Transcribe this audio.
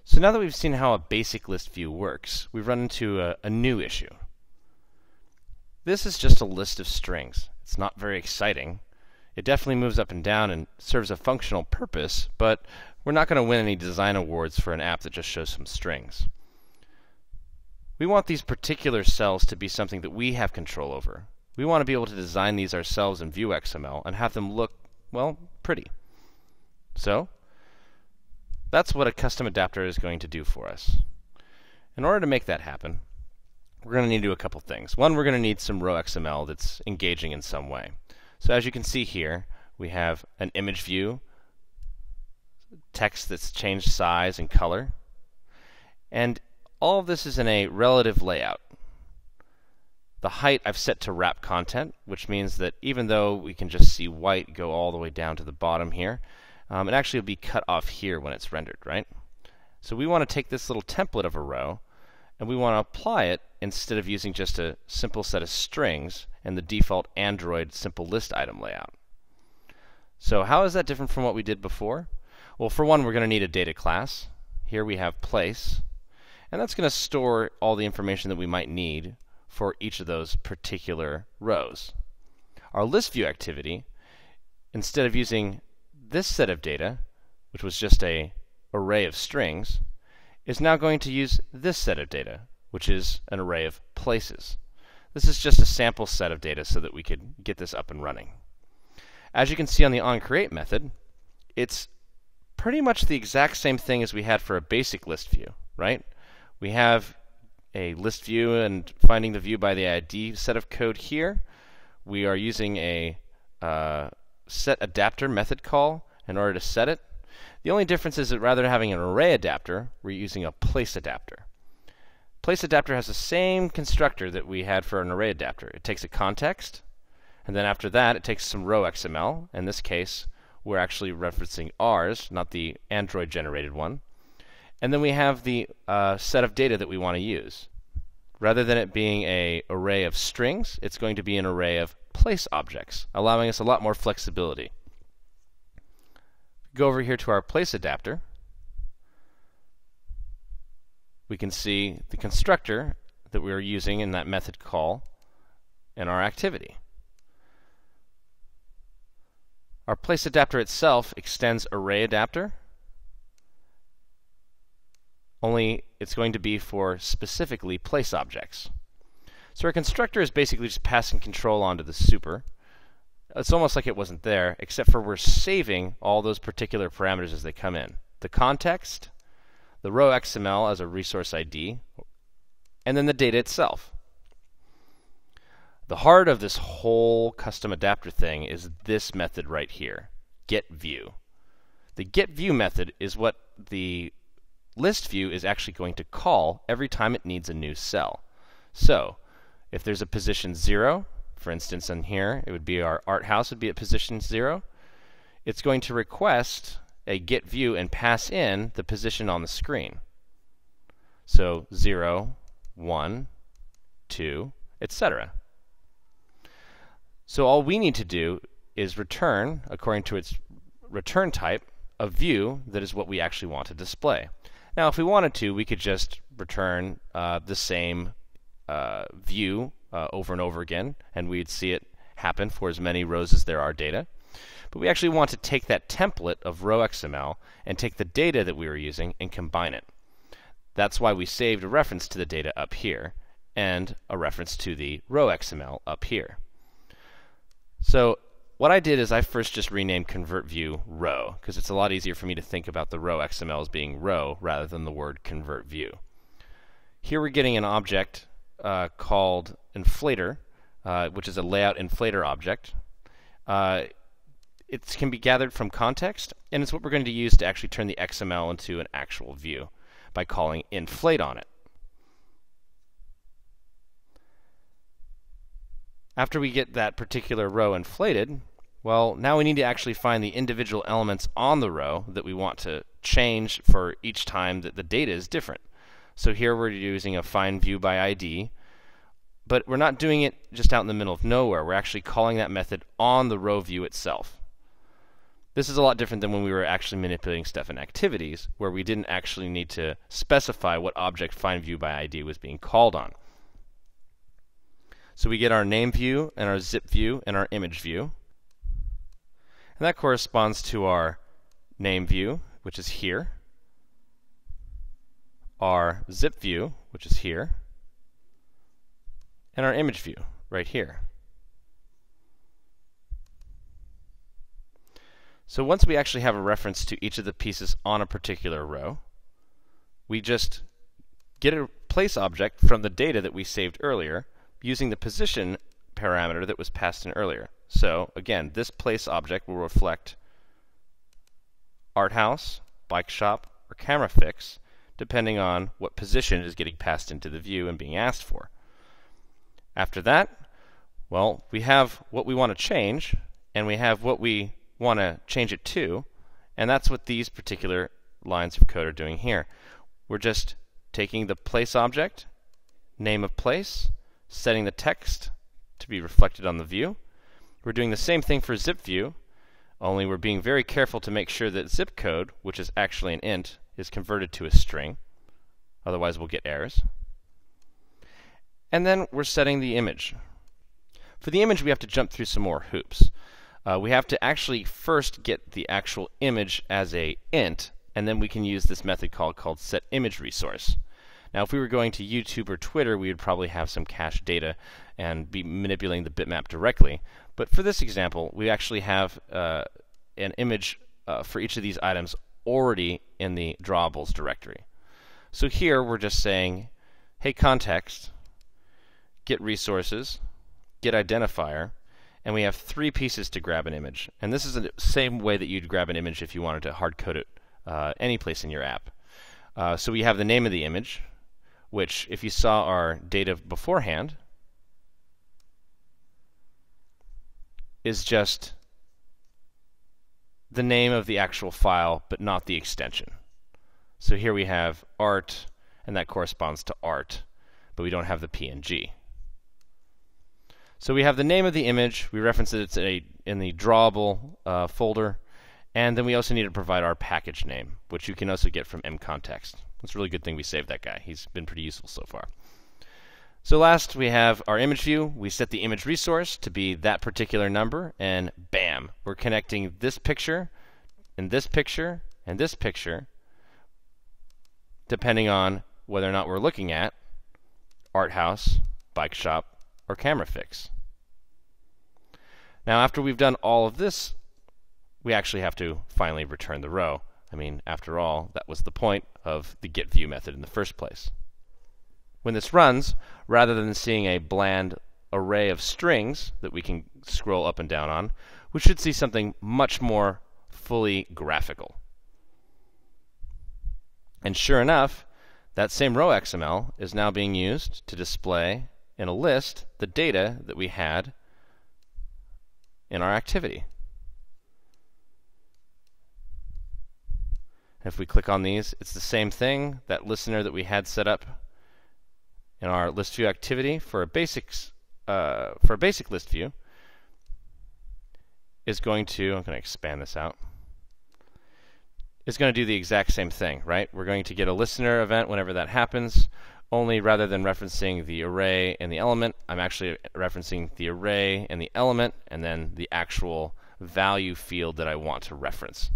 So now that we've seen how a basic list view works, we've run into a new issue. This is just a list of strings. It's not very exciting. It definitely moves up and down and serves a functional purpose, but we're not going to win any design awards for an app that just shows some strings. We want these particular cells to be something that we have control over. We want to be able to design these ourselves in Vue XML and have them look, well, pretty. So, that's what a custom adapter is going to do for us. In order to make that happen, we're going to need to do a couple things. One, we're going to need some row XML that's engaging in some way. So as you can see here, we have an image view, text that's changed size and color, and all of this is in a relative layout. The height I've set to wrap content, which means that even though we can just see white go all the way down to the bottom here, it actually will be cut off here when it's rendered, right? So we want to take this little template of a row, and we want to apply it instead of using just a simple set of strings and the default Android simple list item layout. So how is that different from what we did before? Well, for one, we're going to need a data class. Here we have place, and that's going to store all the information that we might need for each of those particular rows. Our list view activity, instead of using this set of data, which was just an array of strings, is now going to use this set of data, which is an array of places. This is just a sample set of data so that we could get this up and running. As you can see on the onCreate method, it's pretty much the exact same thing as we had for a basic list view, right? We have a list view and finding the view by the ID set of code here. We are using a set adapter method call in order to set it. The only difference is that rather than having an array adapter, we're using a place adapter. Place adapter has the same constructor that we had for an array adapter. It takes a context, and then after that it takes some row XML. In this case, we're actually referencing ours, not the Android generated one. And then we have the set of data that we want to use. Rather than it being an array of strings, it's going to be an array of place objects, allowing us a lot more flexibility. Go over here to our place adapter. We can see the constructor that we are using in that method call in our activity. Our place adapter itself extends array adapter, only it's going to be for specifically place objects. So our constructor is basically just passing control onto the super. It's almost like it wasn't there, except for we're saving all those particular parameters as they come in. The context, the row XML as a resource ID, and then the data itself. The heart of this whole custom adapter thing is this method right here, getView. The getView method is what the list view is actually going to call every time it needs a new cell. So, if there's a position 0, for instance in here, it would be our art house would be at position 0, it's going to request a getView and pass in the position on the screen. So 0, 1, 2, etc. So all we need to do is return, according to its return type, a view that is what we actually want to display. Now, if we wanted to, we could just return the same view over and over again, and we'd see it happen for as many rows as there are data. But we actually want to take that template of row XML and take the data that we were using and combine it. That's why we saved a reference to the data up here and a reference to the row XML up here. So what I did is I first just renamed convertView row, because it's a lot easier for me to think about the row XML as being row rather than the word convertView. Here we're getting an object called inflator, which is a layout inflator object. It can be gathered from context, and it's what we're going to use to actually turn the XML into an actual view by calling inflate on it. After we get that particular row inflated, well, now we need to actually find the individual elements on the row that we want to change for each time that the data is different. So here we're using a find view by ID, but we're not doing it just out in the middle of nowhere. We're actually calling that method on the row view itself. This is a lot different than when we were actually manipulating stuff in activities, where we didn't actually need to specify what object findViewById was being called on. So we get our name view and our zip view and our image view. And that corresponds to our name view, which is here, our zip view, which is here, and our image view right here. So once we actually have a reference to each of the pieces on a particular row, we just get a place object from the data that we saved earlier using the position parameter that was passed in earlier. So again, this place object will reflect art house, bike shop, or camera fix, depending on what position is getting passed into the view and being asked for. After that, well, we have what we want to change, and we have what we want to change it to, and that's what these particular lines of code are doing here. We're just taking the place object, name of place, setting the text to be reflected on the view. We're doing the same thing for zip view, only we're being very careful to make sure that zip code, which is actually an int, is converted to a string. Otherwise we'll get errors. And then we're setting the image. For the image, we have to jump through some more hoops. We have to actually first get the actual image as a int, and then we can use this method called setImageResource. Now, if we were going to YouTube or Twitter, we would probably have some cached data and be manipulating the bitmap directly. But for this example, we actually have an image for each of these items already in the drawables directory. So here we're just saying, hey, context, get resources, get identifier, and we have 3 pieces to grab an image. And this is the same way that you'd grab an image if you wanted to hard code it any place in your app. So we have the name of the image, which, if you saw our data beforehand, is just the name of the actual file, but not the extension. So here we have art, and that corresponds to art, but we don't have the PNG. So we have the name of the image, we reference that it's in the drawable folder, and then we also need to provide our package name, which you can also get from mcontext. It's a really good thing we saved that guy. He's been pretty useful so far. So last, we have our image view. We set the image resource to be that particular number, and bam, we're connecting this picture, and this picture, and this picture, depending on whether or not we're looking at art house, bike shop, or camera fix. Now, after we've done all of this, we actually have to finally return the row. I mean, after all, that was the point of the getView method in the first place. When this runs, rather than seeing a bland array of strings that we can scroll up and down on, we should see something much more fully graphical. And sure enough, that same row XML is now being used to display in a list the data that we had in our activity. If we click on these, it's the same thing. That listener that we had set up in our list view activity for a basic list view is going to, I'm going to expand this out, is going to do the exact same thing, right? We're going to get a listener event whenever that happens, only rather than referencing the array and the element, I'm actually referencing the array and the element and then the actual value field that I want to reference.